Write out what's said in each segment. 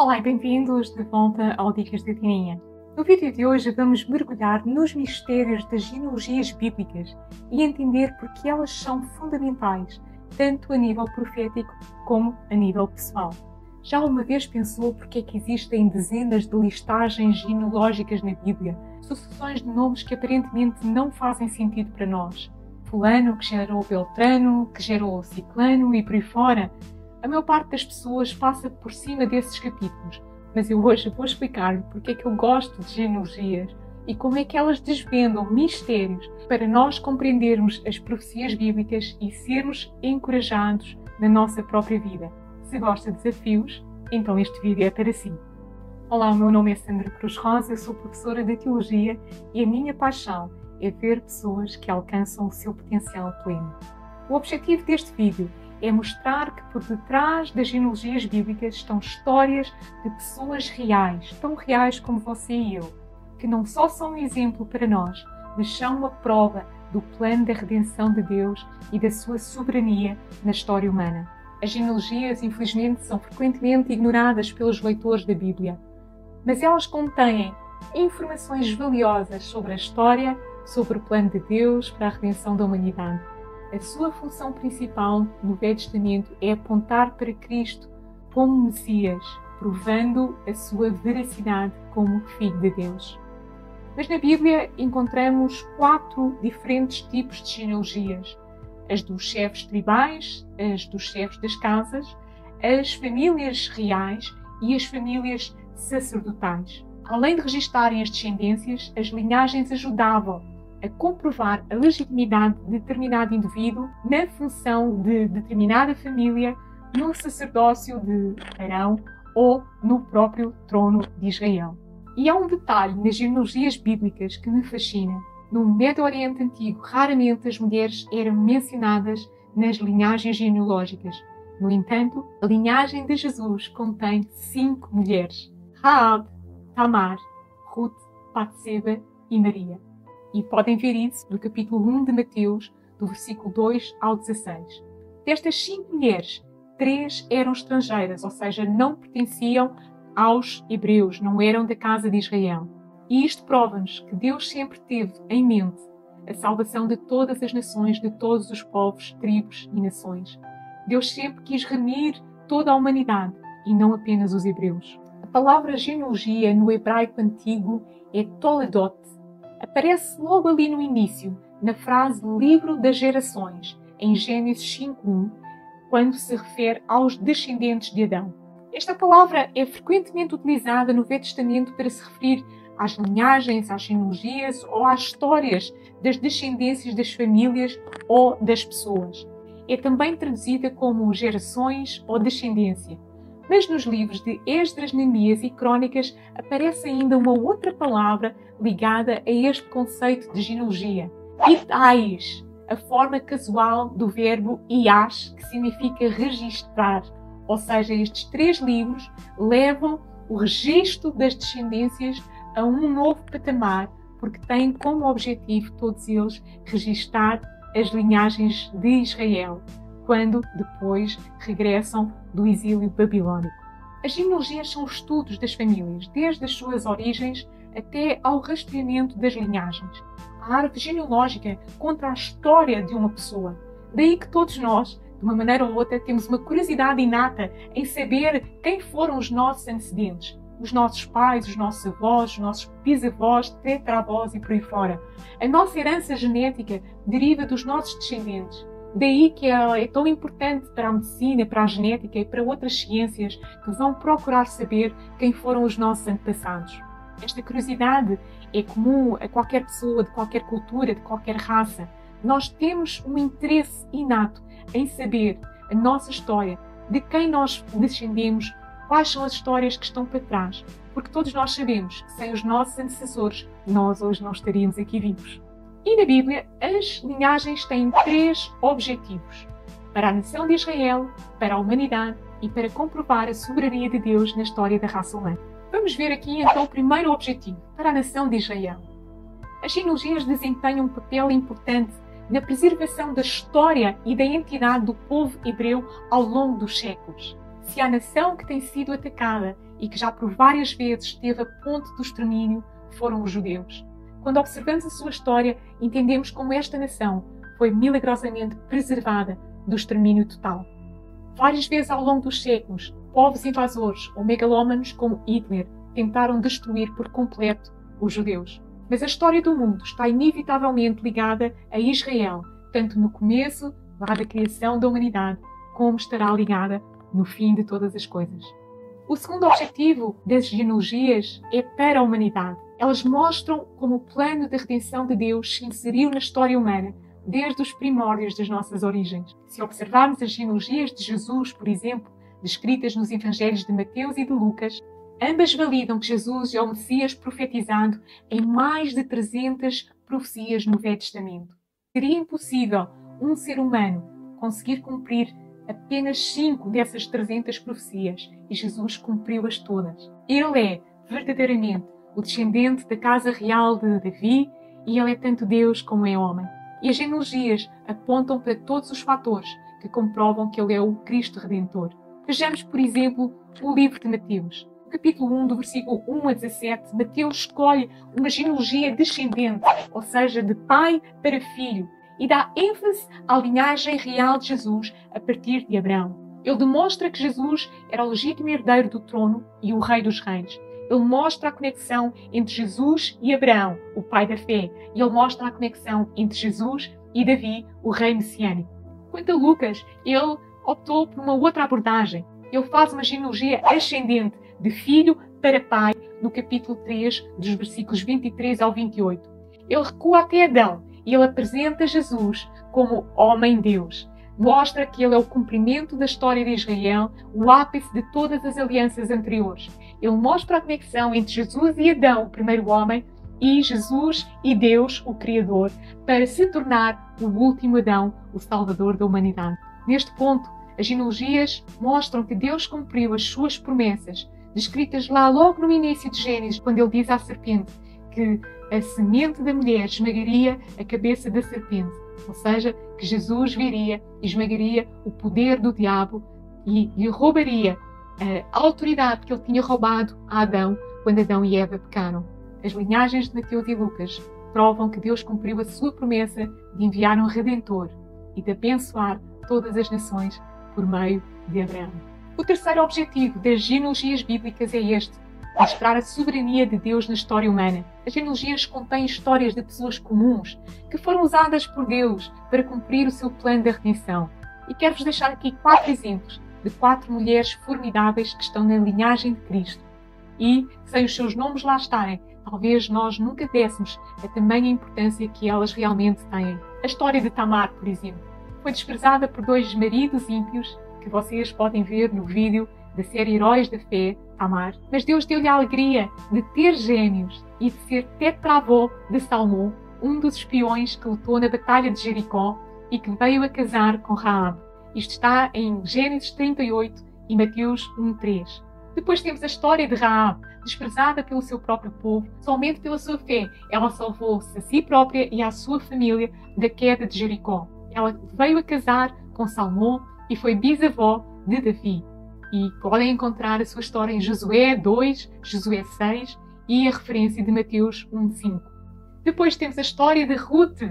Olá e bem-vindos de volta ao Dicas da Tininha. No vídeo de hoje vamos mergulhar nos mistérios das genealogias bíblicas e entender porque elas são fundamentais, tanto a nível profético como a nível pessoal. Já alguma vez pensou porque é que existem dezenas de listagens genealógicas na Bíblia? Sucessões de nomes que aparentemente não fazem sentido para nós. Fulano que gerou Beltrano, que gerou Ciclano e por aí fora. A maior parte das pessoas passa por cima desses capítulos, mas eu hoje vou explicar-lhe porque é que eu gosto de genealogias e como é que elas desvendam mistérios para nós compreendermos as profecias bíblicas e sermos encorajados na nossa própria vida. Se gosta de desafios, então este vídeo é para si. Olá, o meu nome é Sandra Cruz Rosa, eu sou professora de Teologia e a minha paixão é ver pessoas que alcançam o seu potencial pleno. O objetivo deste vídeo é mostrar que por detrás das genealogias bíblicas estão histórias de pessoas reais, tão reais como você e eu, que não só são um exemplo para nós, mas são uma prova do plano da redenção de Deus e da sua soberania na história humana. As genealogias, infelizmente, são frequentemente ignoradas pelos leitores da Bíblia, mas elas contêm informações valiosas sobre a história, sobre o plano de Deus para a redenção da humanidade. A sua função principal no Velho Testamento é apontar para Cristo como Messias, provando a sua veracidade como Filho de Deus. Mas na Bíblia encontramos 4 diferentes tipos de genealogias: as dos chefes tribais, as dos chefes das casas, as famílias reais e as famílias sacerdotais. Além de registarem as descendências, as linhagens ajudavam a comprovar a legitimidade de determinado indivíduo na função de determinada família, no sacerdócio de Arão ou no próprio trono de Israel. E há um detalhe nas genealogias bíblicas que me fascina. No Médio Oriente Antigo, raramente as mulheres eram mencionadas nas linhagens genealógicas. No entanto, a linhagem de Jesus contém 5 mulheres: Raab, Tamar, Ruth, Batseba e Maria. E podem ver isso no capítulo 1 de Mateus, do versículo 2 ao 16. Destas 5 mulheres, 3 eram estrangeiras, ou seja, não pertenciam aos hebreus, não eram da casa de Israel. E isto prova-nos que Deus sempre teve em mente a salvação de todas as nações, de todos os povos, tribos e nações. Deus sempre quis remir toda a humanidade e não apenas os hebreus. A palavra genealogia no hebraico antigo é toledot. Aparece logo ali no início, na frase livro das gerações, em Gênesis 5:1, quando se refere aos descendentes de Adão. Esta palavra é frequentemente utilizada no Velho Testamento para se referir às linhagens, às genealogias ou às histórias das descendências das famílias ou das pessoas. É também traduzida como gerações ou descendência. Mas nos livros de Esdras, Neemias e Crônicas aparece ainda uma outra palavra ligada a este conceito de genealogia: itais, a forma casual do verbo ias, que significa registrar. Ou seja, estes 3 livros levam o registro das descendências a um novo patamar, porque têm como objetivo todos eles registar as linhagens de Israel, quando depois regressam do exílio babilônico. As genealogias são estudos das famílias, desde as suas origens até ao rastreamento das linhagens. A árvore genealógica conta a história de uma pessoa. Daí que todos nós, de uma maneira ou outra, temos uma curiosidade inata em saber quem foram os nossos antecedentes. Os nossos pais, os nossos avós, os nossos bisavós, tetravós e por aí fora. A nossa herança genética deriva dos nossos descendentes. Daí que é tão importante para a medicina, para a genética e para outras ciências que vão procurar saber quem foram os nossos antepassados. Esta curiosidade é comum a qualquer pessoa, de qualquer cultura, de qualquer raça. Nós temos um interesse inato em saber a nossa história, de quem nós descendemos, quais são as histórias que estão para trás. Porque todos nós sabemos que sem os nossos antecessores, nós hoje não estaríamos aqui vivos. E na Bíblia, as linhagens têm 3 objetivos: para a nação de Israel, para a humanidade e para comprovar a soberania de Deus na história da raça humana. Vamos ver aqui então o primeiro objetivo, para a nação de Israel. As genealogias desempenham um papel importante na preservação da história e da identidade do povo hebreu ao longo dos séculos. Se há nação que tem sido atacada e que já por várias vezes esteve a ponto do extermínio, foram os judeus. Quando observamos a sua história, entendemos como esta nação foi milagrosamente preservada do extermínio total. Várias vezes ao longo dos séculos, povos invasores ou megalómanos como Hitler tentaram destruir por completo os judeus. Mas a história do mundo está inevitavelmente ligada a Israel, tanto no começo, lá da criação da humanidade, como estará ligada no fim de todas as coisas. O segundo objetivo das genealogias é para a humanidade. Elas mostram como o plano de redenção de Deus se inseriu na história humana, desde os primórdios das nossas origens. Se observarmos as genealogias de Jesus, por exemplo, descritas nos Evangelhos de Mateus e de Lucas, ambas validam que Jesus é o Messias profetizado em mais de 300 profecias no Velho Testamento. Seria impossível um ser humano conseguir cumprir apenas 5 dessas 300 profecias, e Jesus cumpriu-as todas. Ele é verdadeiramente o descendente da casa real de Davi, e ele é tanto Deus como é homem. E as genealogias apontam para todos os fatores que comprovam que ele é o Cristo Redentor. Vejamos, por exemplo, o livro de Mateus. No capítulo 1, do versículo 1 a 17, Mateus escolhe uma genealogia descendente, ou seja, de pai para filho, e dá ênfase à linhagem real de Jesus a partir de Abraão. Ele demonstra que Jesus era o legítimo herdeiro do trono e o rei dos reis. Ele mostra a conexão entre Jesus e Abraão, o pai da fé, e ele mostra a conexão entre Jesus e Davi, o rei messiânico. Quanto a Lucas, ele optou por uma outra abordagem. Ele faz uma genealogia ascendente, de filho para pai, no capítulo 3, dos versículos 23 ao 28. Ele recua até Adão e ele apresenta Jesus como homem-Deus. Mostra que ele é o cumprimento da história de Israel, o ápice de todas as alianças anteriores. Ele mostra a conexão entre Jesus e Adão, o primeiro homem, e Jesus e Deus, o Criador, para se tornar o último Adão, o Salvador da humanidade. Neste ponto, as genealogias mostram que Deus cumpriu as suas promessas, descritas lá logo no início de Gênesis, quando ele diz à serpente que a semente da mulher esmagaria a cabeça da serpente. Ou seja, que Jesus viria e esmagaria o poder do diabo e lhe roubaria a autoridade que ele tinha roubado a Adão quando Adão e Eva pecaram. As linhagens de Mateus e Lucas provam que Deus cumpriu a sua promessa de enviar um Redentor e de abençoar todas as nações por meio de Abraão. O terceiro objetivo das genealogias bíblicas é este: mostrar a soberania de Deus na história humana. As genealogias contêm histórias de pessoas comuns que foram usadas por Deus para cumprir o seu plano da redenção. E quero-vos deixar aqui 4 exemplos de 4 mulheres formidáveis que estão na linhagem de Cristo. E, sem os seus nomes lá estarem, talvez nós nunca dessemos a tamanha importância que elas realmente têm. A história de Tamar, por exemplo, foi desprezada por 2 maridos ímpios, que vocês podem ver no vídeo da série Heróis da Fé, Tamar. Mas Deus deu-lhe a alegria de ter gêmeos e de ser tetravó de Salmão, um dos espiões que lutou na Batalha de Jericó e que veio a casar com Raabe. Isto está em Gênesis 38 e Mateus 1:3. Depois temos a história de Raabe, desprezada pelo seu próprio povo. Somente pela sua fé, ela salvou-se a si própria e à sua família da queda de Jericó. Ela veio a casar com Salmão e foi bisavó de Davi. E podem encontrar a sua história em Josué 2, Josué 6 e a referência de Mateus 1:5. Depois temos a história de Ruth.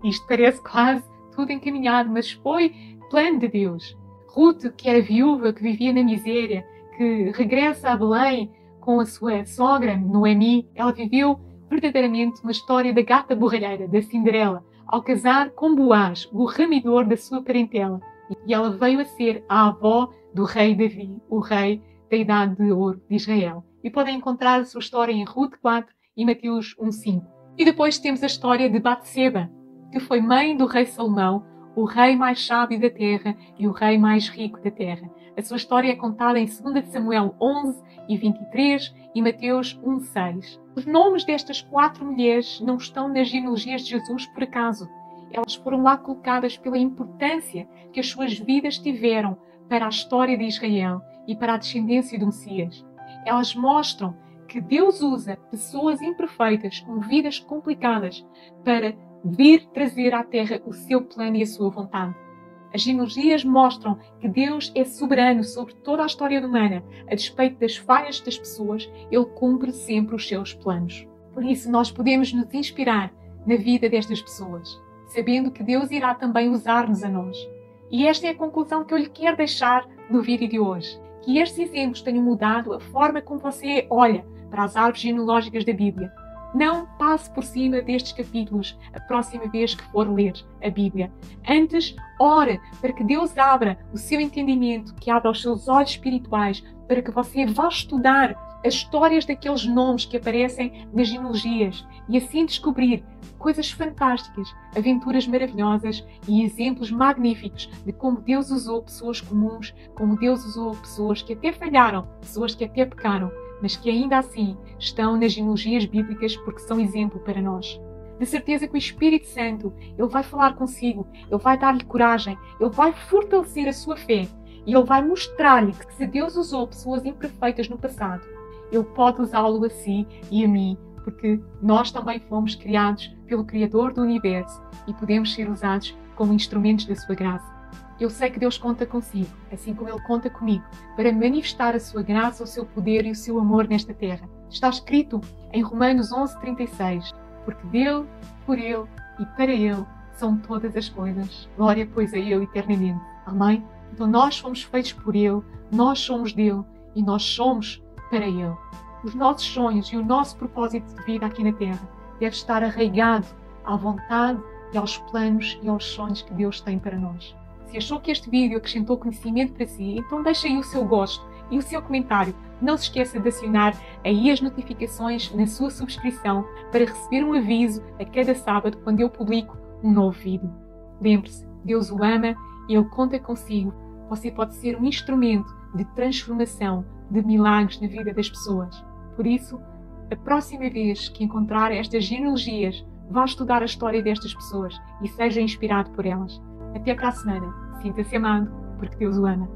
Isto parece quase tudo encaminhado, mas foi plano de Deus. Ruth, que era viúva, que vivia na miséria, que regressa a Belém com a sua sogra, Noemi, ela viveu verdadeiramente uma história da gata borralheira, da Cinderela, ao casar com Boaz, o ramidor da sua parentela. E ela veio a ser a avó do rei Davi, o rei da Idade de Ouro de Israel. E podem encontrar a sua história em Ruth 4 e Mateus 1:5. E depois temos a história de Batseba, que foi mãe do rei Salomão, o rei mais sábio da terra e o rei mais rico da terra. A sua história é contada em 2 Samuel 11 e 23 e Mateus 1:6. Os nomes destas 4 mulheres não estão nas genealogias de Jesus por acaso. Elas foram lá colocadas pela importância que as suas vidas tiveram para a história de Israel e para a descendência do Messias. Elas mostram que Deus usa pessoas imperfeitas com vidas complicadas para vir trazer à Terra o seu plano e a sua vontade. As genealogias mostram que Deus é soberano sobre toda a história humana. A despeito das falhas das pessoas, Ele cumpre sempre os seus planos. Por isso, nós podemos nos inspirar na vida destas pessoas, sabendo que Deus irá também usar-nos a nós. E esta é a conclusão que eu lhe quero deixar no vídeo de hoje. Que estes exemplos tenham mudado a forma como você olha para as árvores genealógicas da Bíblia. Não passe por cima destes capítulos a próxima vez que for ler a Bíblia. Antes, ore para que Deus abra o seu entendimento, que abra os seus olhos espirituais, para que você vá estudar as histórias daqueles nomes que aparecem nas genealogias e assim descobrir coisas fantásticas, aventuras maravilhosas e exemplos magníficos de como Deus usou pessoas comuns, como Deus usou pessoas que até falharam, pessoas que até pecaram, mas que ainda assim estão nas genealogias bíblicas porque são exemplo para nós. De certeza que o Espírito Santo, Ele vai falar consigo, Ele vai dar-lhe coragem, Ele vai fortalecer a sua fé e Ele vai mostrar-lhe que se Deus usou pessoas imperfeitas no passado, Ele pode usá-lo a si e a mim, porque nós também fomos criados pelo Criador do Universo e podemos ser usados como instrumentos da sua graça. Eu sei que Deus conta consigo, assim como Ele conta comigo, para manifestar a sua graça, o seu poder e o seu amor nesta terra. Está escrito em Romanos 11:36, porque dele, por Ele e para Ele são todas as coisas. Glória, pois, a Ele eternamente. Amém? Então nós fomos feitos por Ele, nós somos dele e nós somos para Ele. Os nossos sonhos e o nosso propósito de vida aqui na Terra deve estar arraigado à vontade e aos planos e aos sonhos que Deus tem para nós. Se achou que este vídeo acrescentou conhecimento para si, então deixe aí o seu gosto e o seu comentário. Não se esqueça de acionar aí as notificações na sua subscrição para receber um aviso a cada sábado quando eu publico um novo vídeo. Lembre-se, Deus o ama e Ele conta consigo. Você pode ser um instrumento de transformação, de milagres na vida das pessoas. Por isso, a próxima vez que encontrar estas genealogias, vá estudar a história destas pessoas e seja inspirado por elas. Até para a semana. Sinta-se amado, porque Deus o ama.